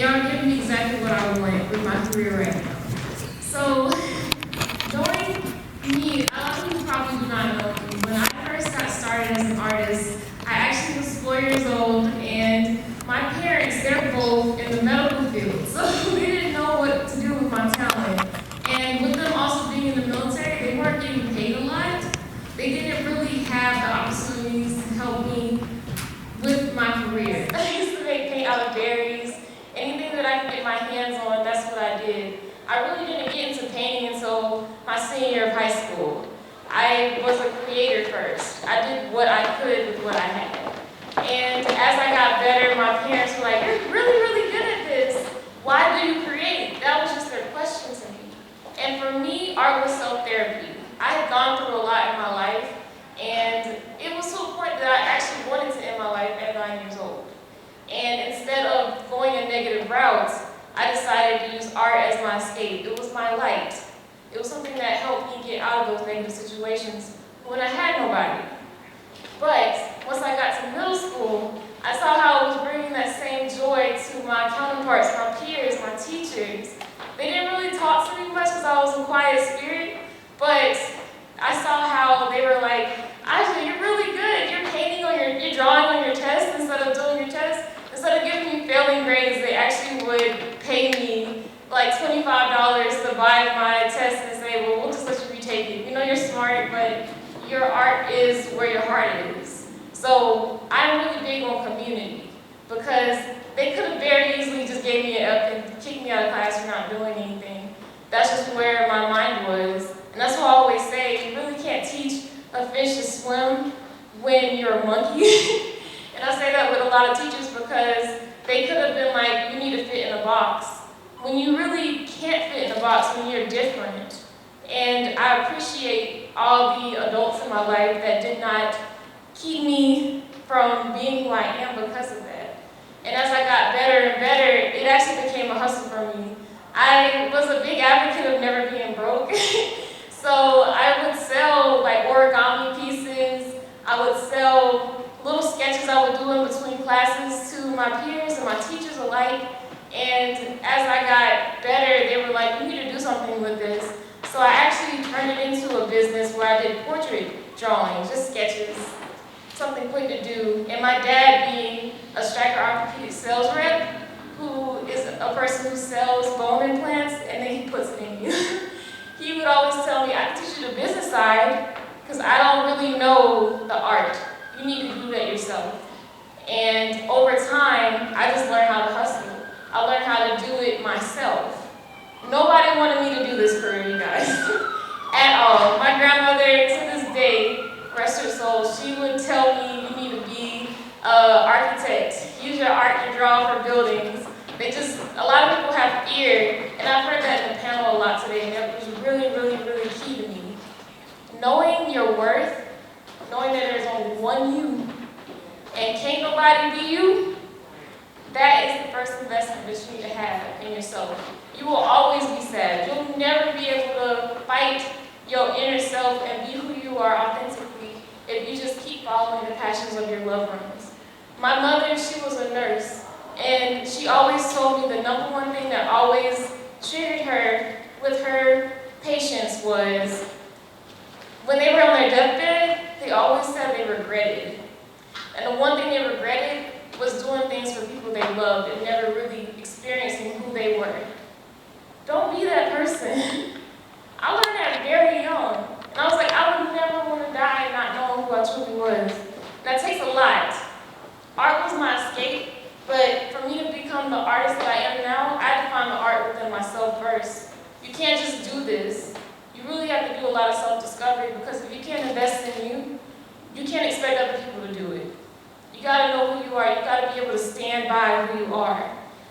y'all giving me exactly what I want with my career right now. So, knowing me, a lot of people probably do not know me. When I first got started as an artist, I actually was 4 years old, and my parents, they're both in the medical field, so they didn't know what to do with my talent. And with them also being in the military, they weren't getting paid a lot. They didn't really have the opportunities to help me with my career. I used to make paint out of berries. Anything that I could get my hands on, that's what I did. I really didn't get into painting until my senior year of high school. I was a creator first. I did what I could with what I had. And as I got better, my parents were like, "You're really, really good at this. Why do you create?" That was just their question to me. And for me, art was self-therapy. I had gone through a lot in my life, and it was to a point that I actually wanted to end my life at 9 years old. And instead of going a negative route, I decided to use art as my escape. It was my light. It was something that helped me get out of those negative situations when I had nobody. But once I got to middle school, I saw how it was bringing that same joy to my counterparts, my peers, my teachers. They didn't really talk to me much because I was a quiet spirit, but I saw how they were like, "Ija, you're really good. You're painting on you're drawing on your test instead of doing your test." Instead of giving me failing grades, they actually would pay me like $25 to buy my test and say, "Well, we'll just let you retake it. You know you're smart, but your art is where your heart is." So I'm really big on community because they could have very easily just gave me an F and kicked me out of class for not doing anything. That's just where my mind was. And that's what I always say, you really can't teach a fish to swim when you're a monkey. And I say that with a lot of teachers because they could have been like, "You need to fit in a box." When you really can't fit in a box, when you're different. And I appreciate all the adults in my life that did not keep me from being who I am because of that. And as I got better and better, it actually became a hustle for me. I was a big advocate of never being broke. So I would sell like origami pieces. I would sell little sketches I would do in between classes to my peers and my teachers alike. And as I got better, they were like, "You need to do something with this." So I actually turned it into a business where I did portrait drawings, just sketches, something quick to do. And my dad, being a Stryker orthopedic sales rep, who is a person who sells bone implants and then he puts it in you. He would always tell me, "I can teach you the business side because I don't really know the art. You need to do that yourself." And over time, I just learned how to hustle. I learned how to do it myself. Nobody wanted me to do this career, you guys, at all. My grandmother, to this day, rest her soul, she would tell me, "You need to be an architect. Use your art to draw for buildings." A lot of people have fear, and I've heard that in the panel a lot today, and that was really, really, really key to me. Knowing your worth, knowing that there's only one you, and can't nobody be you, that is the first investment that you need to have in yourself. You will always be sad. You'll never be able to fight your inner self and be who you are authentically if you just keep following the passions of your loved ones. My mother, she was a nurse, and she always told me the number one thing that always triggered her with her patients was when they were on their deathbed, they always said they regretted. And the one thing they regretted was doing things for people they loved and never really experiencing who they were. Don't be that person. I learned that very young. And I was like, I would never want to die not knowing who I truly was. That takes a lot. Art was my escape, but for me to become the artist that I am now, I had to find the art within myself first. You can't just do this. You really have to do a lot of self-discovery because if you can't invest in you, you can't expect other people to do it. You gotta know who you are. You gotta be able to stand by who you are.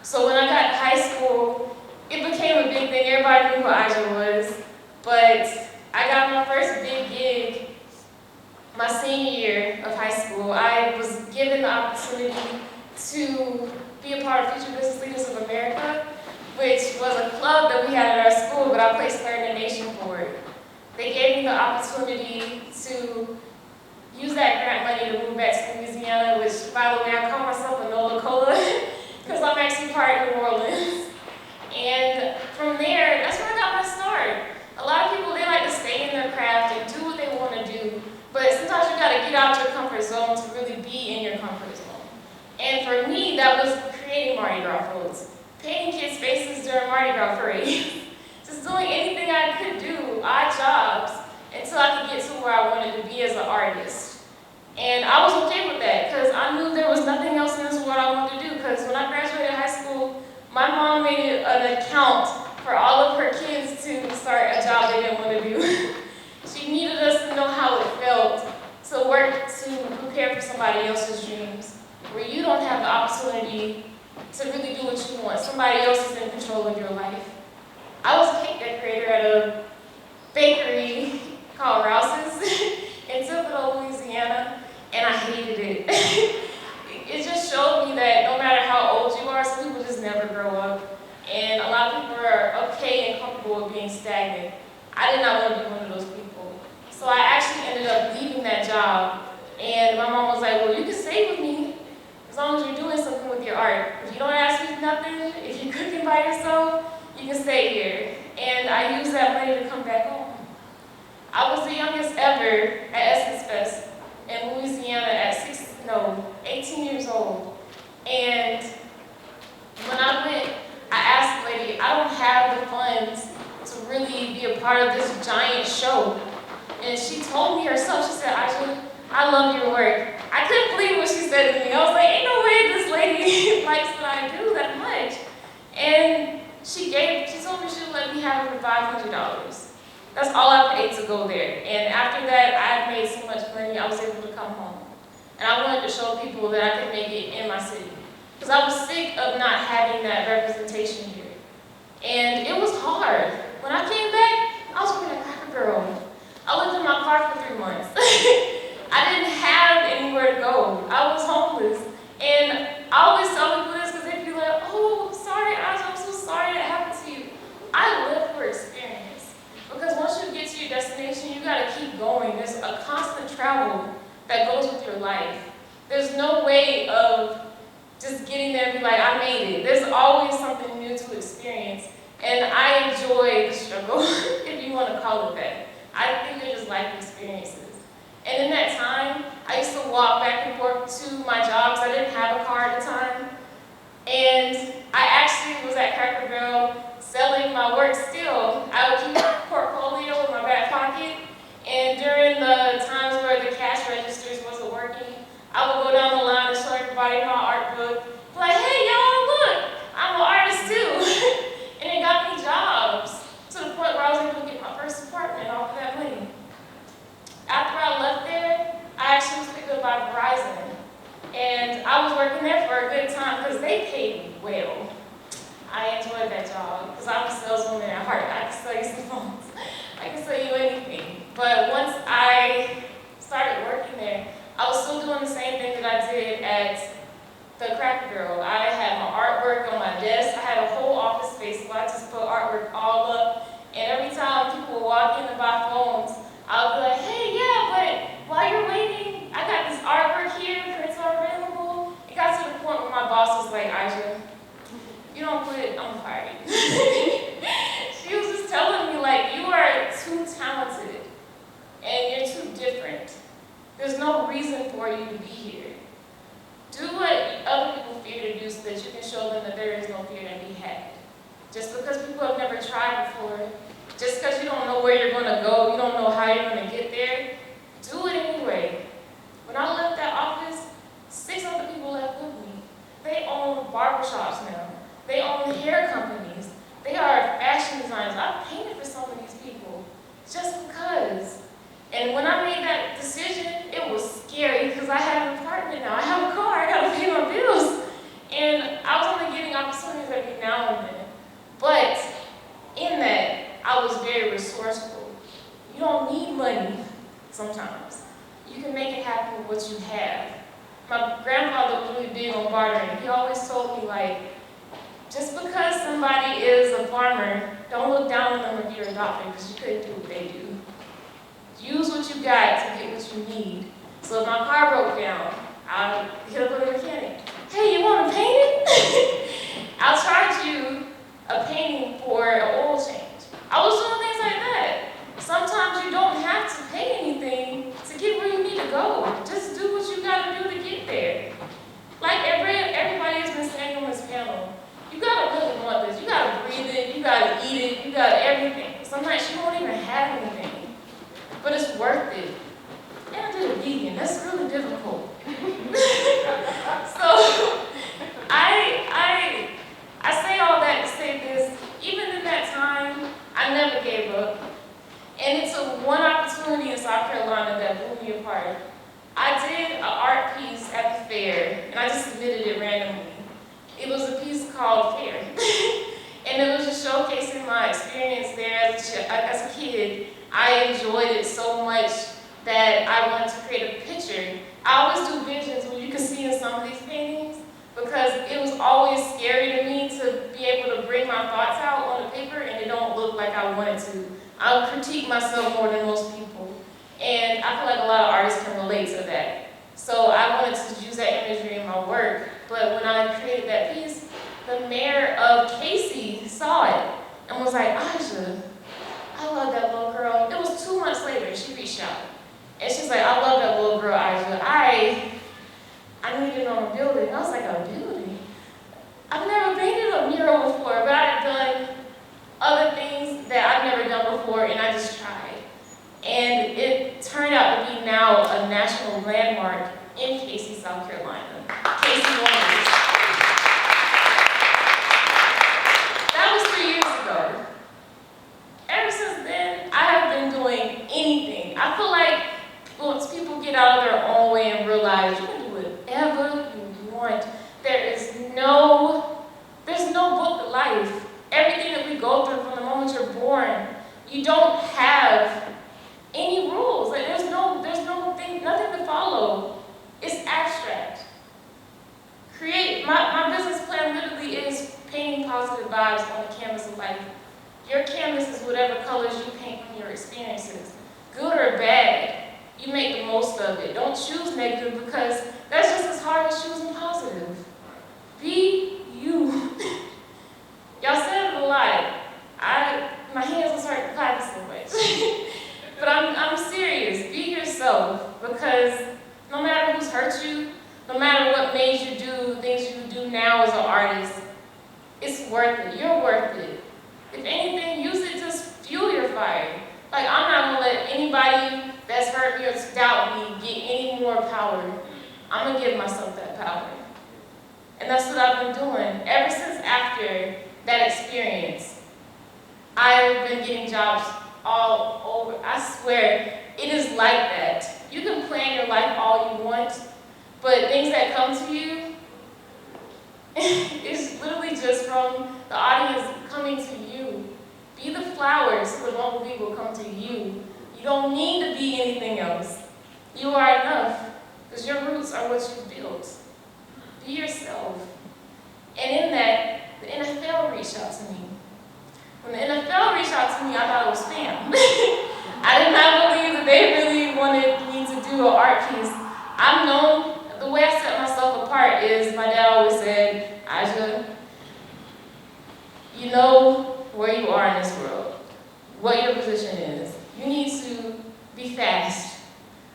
So when I got to high school, it became a big thing. Everybody knew who Ija was. But I got my first big gig my senior year of high school. I was given the opportunity to be a part of Future Business Leaders of America, which was a club that we had at our school, but I placed third in the nation for it. They gave me the opportunity to use that grant money to move back to Louisiana, which, by the way, I call myself a NOLA Cola. because I'm actually part of New Orleans. And from there, that's where I got my start. A lot of people, they like to stay in their craft and do what they want to do, but sometimes you got to get out your comfort zone to really be in your comfort zone. And for me, that was creating Mardi Gras floats, painting kids' faces during Mardi Gras parades, just doing anything I could do, odd jobs, until I could get to where I wanted to be as an artist. And I was okay with that, because I knew there was nothing else in this world I wanted to do, because when I graduated high school, my mom made an account for all of her kids to start a job they didn't want to do. She needed us to know how it felt to work to prepare for somebody else's dreams, where you don't have the opportunity to really do what you want. Somebody else is in control of your life. I was a cake decorator at a bakery called Rouse's in Tupelo, Louisiana, and I hated it. It just showed me that no matter how old you are, some people just never grow up. And a lot of people are okay and comfortable with being stagnant. I did not want to be one of those people. So I actually ended up leaving that job. And my mom was like, well, you can stay with me as long as you're doing something with your art. If you don't ask me nothing, if you're cooking by yourself, you can stay here. And I used that money to come back home. I was the youngest ever at Essence Fest in Louisiana at 18 years old. And when I went, I asked the lady, I don't have the funds to really be a part of this giant show. And she told me herself, she said, Ija, I love your work. I couldn't believe what she said to me. I was like, ain't no way this lady likes what I do that much. And she told me she would let me have it for $500. That's all I paid to go there. And after that, I had made so much money, I was able to come home. And I wanted to show people that I could make it in my city. Because I was sick of not having that representation here. And it was hard. When I came back, I was working at Cracker Barrel. I lived in my car for 3 months. I didn't have anywhere to go. I was homeless. And I always tell people this because they'd be like, oh, sorry, Ija, I'm so sorry that happened to you. I live for experience. Because once you get to your destination, you gotta keep going. There's a constant travel that goes with your life. There's no way of just getting there and be like, I made it. There's always something new to experience. And I enjoy the struggle, if you want to call it that. I think they're just life experiences. And in that time, I used to walk back and forth to my jobs. I didn't have a car at the time. And I actually was at Cracker Barrel selling my work still. I would keep a portfolio in my back pocket. And during the times where the cash registers wasn't working, I would go down the line and show everybody my art book. Be like, hey y'all, look, I'm an artist too. And it got me jobs to the point where I was able to get my first apartment off of that money. After I left there, I actually was picked up by Verizon. And I was working there for a good time because they paid well. I enjoyed that job because I'm a saleswoman at heart. I can sell you some phones. I can sell you anything. But once I started working there, I was still doing the same thing that I did at the Cracker Barrel. I had my artwork on my desk. I had a whole office space where I just put artwork all up. And every time people would walk in to buy phones, I would be like, hey, yeah, but while you're waiting, I got this artwork here, prints are available. It got to the point where my boss was like, Ija, you don't quit, I'm fired. She was just telling me, like, you are too talented and you're too different. There's no reason for you to be here. Do what other people fear to do so that you can show them that there is no fear to be had. Just because people have never tried before, just because you don't know where you're going to go, you don't know how you're going to get there, do it anyway. When I left that office, 6 other people left with me. They own barbershops now. They own hair companies. They are fashion designers. I've painted for some of these people just because. And when I made that decision, it was scary because I have an apartment now. I have a car. I got to pay my bills. And I was only getting opportunities every now and then. But in that, I was very resourceful. You don't need money sometimes. You can make it happen with what you have. My grandfather was really big on bartering. He always told me, like, just because somebody is a farmer, don't look down on them if you're a doctor because you couldn't do what they do. Use what you got to get what you need. So if my car broke down, I hit up a mechanic. hey, you want to paint it? I'll charge you a painting for an oil change. I was doing things like that. Sometimes you don't have to pay anything to get where you need to go. Just do what you gotta do to get there. Like everybody has been saying on this panel, you gotta really want this. You gotta breathe it, you gotta eat it, you gotta everything. Sometimes you won't even have anything, but it's worth it. And I did a vegan, that's really difficult. So, I say all that to say this, even in that time, I never gave up. And it took one opportunity in South Carolina that blew me apart. I did an art piece at the fair, and I just submitted it randomly. It was a piece called Fair. And it was just showcasing my experience there as a kid. I enjoyed it so much that I wanted to create a picture. I always do visions, when you can see in some of these paintings, because it was always scary to me to be able to bring my thoughts out on the paper and it don't look like I wanted to. I critique myself more than most people. And I feel like a lot of artists can relate to that. So I wanted to use that imagery in my work. But when I created that piece, the mayor of Casey saw it and was like, Ija, I love that little girl. It was 2 months later, she reached out. And she's like, I love that little girl, Ija. I need it on a building. I was like, a building? I've never painted a mural before, but I've done other things that I've never done before, and I just tried. And it turned out to be now a national landmark in Casey, South Carolina. Casey Warners. That was 3 years ago. Ever since then, I have been doing anything. I feel like once people get out of their own way and realize you can do whatever you want, there's no book of life. Everything that we go through from the moment you're born, you don't have any rules. Like there's nothing to follow. It's abstract. My business plan literally is painting positive vibes on the canvas of life. Your canvas is whatever colors you paint from your experiences. Good or bad, you make the most of it. Don't choose negative because that's just as hard as choosing positive. Be you. Y'all said it a lot. My hands will start clapping so much. But I'm serious. Be yourself, because no matter who's hurt you, no matter what made you do things you do now as an artist, it's worth it. You're worth it. If anything, use it to fuel your fire. Like, I'm not gonna let anybody that's hurt me or doubt me get any more power. I'm gonna give myself that power. And that's what I've been doing. Ever since after that experience, I've been getting jobs all over. I swear, it is like that. You can plan your life all you want, but things that come to you, it's literally just from the audience coming to you. Be the flowers so the bumblebee will come to you. You don't need to be anything else. You are enough, because your roots are what you built. Be yourself. And in that, the NFL reached out to me. When the NFL reached out to me, I thought it was spam. I did not believe that they really wanted me to do an art piece. I've known, the way I set myself apart is, my dad always said, Ija, you know where you are in this world, what your position is. You need to be fast.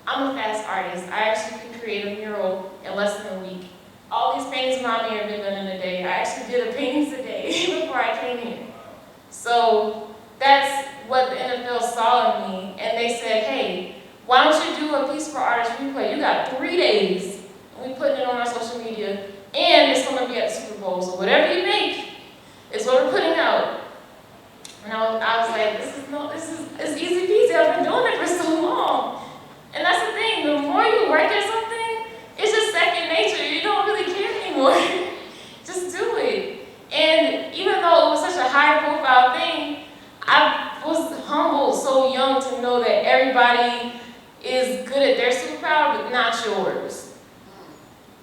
I'm a fast artist. I actually can create a mural in less than a week. All these paintings around me have been done in a day. I actually did a painting today before I came here. So that's what the NFL saw in me, and they said, hey, why don't you do a piece for Artist Replay? You got 3 days, and we putting it on our social media, and it's going to be at the Super Bowl. So whatever you make is what we're putting out. And I was like, it's easy peasy. I've been doing it for so long. And that's the thing, the more you work at something, it's just second nature. You don't really care anymore. Just do it. And even though it was such a high profile thing, I was humbled so young to know that everybody is good at their superpower, but not yours.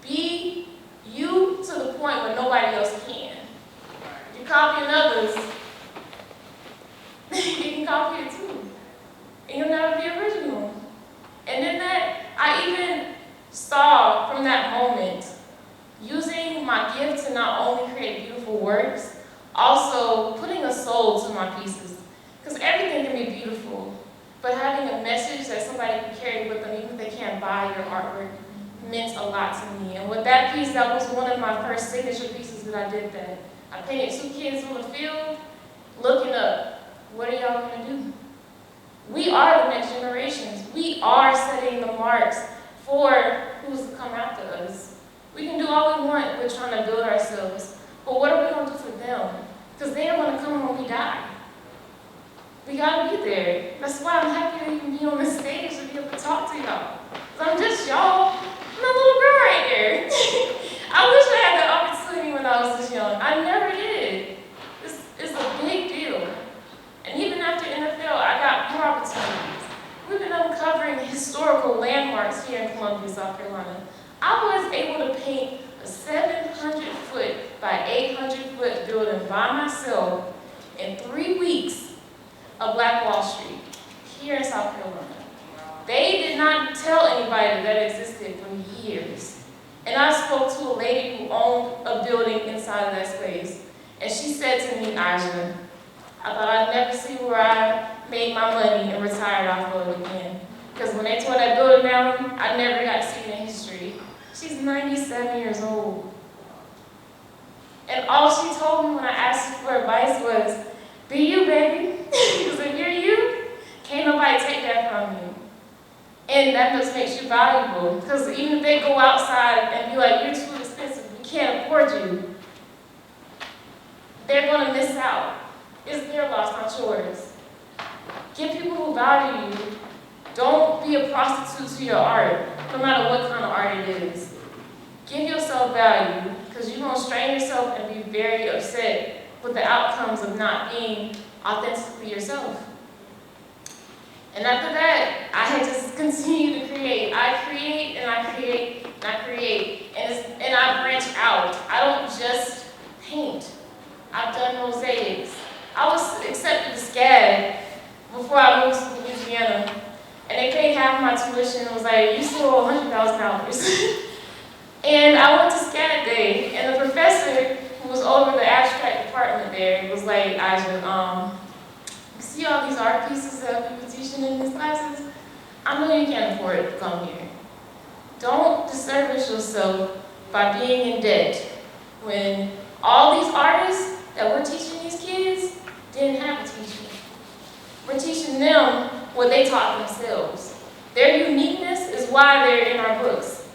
Be you to the point where nobody else can. If you copy others, you can copy it too. And you'll never be original. And in that, I even saw from that moment, using be beautiful, but having a message that somebody can carry with them, even if they can't buy your artwork, meant a lot to me. And with that piece, that was one of my first signature pieces that I did that. I painted 2 kids on the field, looking up. What are y'all gonna do? We are the next generations. We are setting the marks for who's to come after us. We can do all we want with trying to build ourselves, but what are we gonna do for them? Because they are gonna come when we die. We gotta be there. That's why I'm happy to even be on this stage and be able to talk to y'all. Because I'm just y'all. I'm a little girl right there. I wish I had the opportunity when I was this young. I never did. It's a big deal. And even after NFL, I got more opportunities. We've been uncovering historical landmarks here in Columbia, South Carolina. I was able to paint a 700-foot by 800-foot building by myself in 3 weeks of Black Wall Street here in South Carolina. They did not tell anybody that existed for years. And I spoke to a lady who owned a building inside of that space. And she said to me, Ija, I thought I'd never see where I made my money and retired off of it again. Because when they tore that building down, I never got to see it in history. She's 97 years old. And all she told me when I asked her for advice was, be you, baby. Because if you're you, can't nobody take that from you. And that just makes you valuable. Because even if they go outside and be like, you're too expensive, we can't afford you, they're going to miss out. It's their loss, not yours. Give people who value you. Don't be a prostitute to your art, no matter what kind of art it is. Give yourself value, because you're going to strain yourself and be very upset with the outcomes of not being authentically yourself. And after that, I had just continued to create. I create and I create and I create. And I branch out. I don't just paint. I've done mosaics. I was accepted to SCAD before I moved to Louisiana. And they paid half my tuition. It was like, you still owe $100,000. And I went to SCAD day, and the professor who was over the abstract department there was like, Ija, you see all these art pieces that we've been teaching in these classes? I know you can't afford to come here. Don't disservice yourself by being in debt when all these artists that we're teaching these kids didn't have a teacher. We're teaching them what they taught themselves. Their uniqueness is why they're in our books.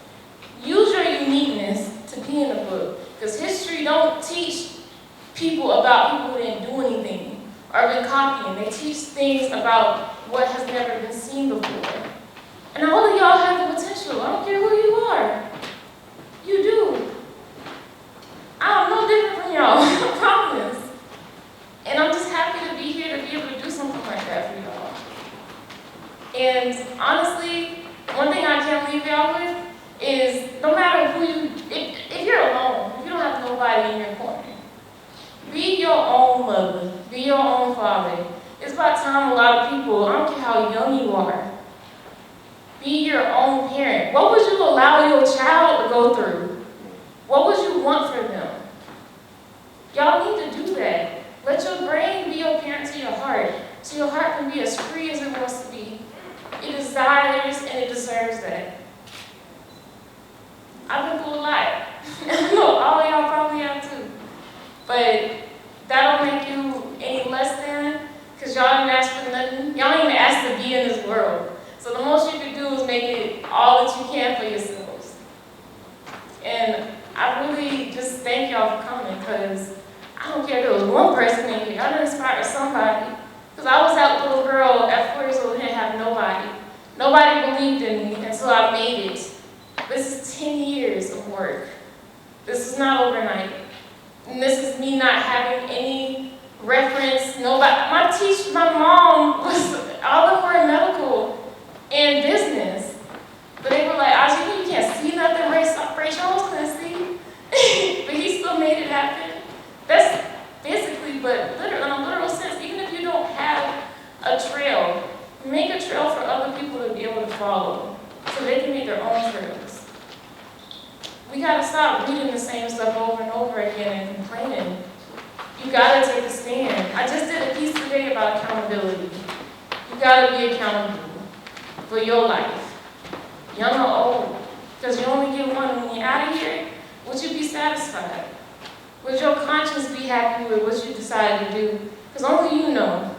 Use your uniqueness to be in a book, because history don't teach people about people who didn't do anything or been copying. They teach things about what has never been seen before. And all of y'all have the potential. I don't care who you are. You do. I'm no different from y'all, I promise. And I'm just happy to be here to be able to do something like that for y'all. And honestly, one thing I can't leave y'all with is no matter who you, if you're alone, if you don't have nobody in your corner, be your own mother, be your own father. It's about time a lot of people, I don't care how young you are, be your own parent. What would you allow your child to go through? What would you want for them? Y'all need to do that. Let your brain be your parent to your heart, so your heart can be as free as it wants to be. It desires and it deserves that. I've been through a lot. I know all of y'all probably have too. But that don't make you any less than, because y'all didn't ask for nothing. Y'all didn't even ask to be in this world. So the most you can do is make it all that you can for yourselves. And I really just thank y'all for coming, because I don't care if there was one person in here. Y'all done inspired somebody. Because I was that little girl at 4 years old and didn't have nobody. Nobody believed in me until I made it. This is 10 years of work. This is not overnight. And this is me not having any reference. Nobody. My mom was, all of them were in medical and business. But they were like, Ija, you can't see nothing Ray Charles couldn't see. But he still made it happen. That's physically, but literally, in a literal sense, even if you don't have a trail, make a trail for other people to be able to follow, so they can make their own trails. We gotta stop reading the same stuff over and over again and complaining. You gotta take a stand. I just did a piece today about accountability. gotta be accountable for your life, young or old, because you only get one. When you're out of here, would you be satisfied? Would your conscience be happy with what you decided to do? Because only you know.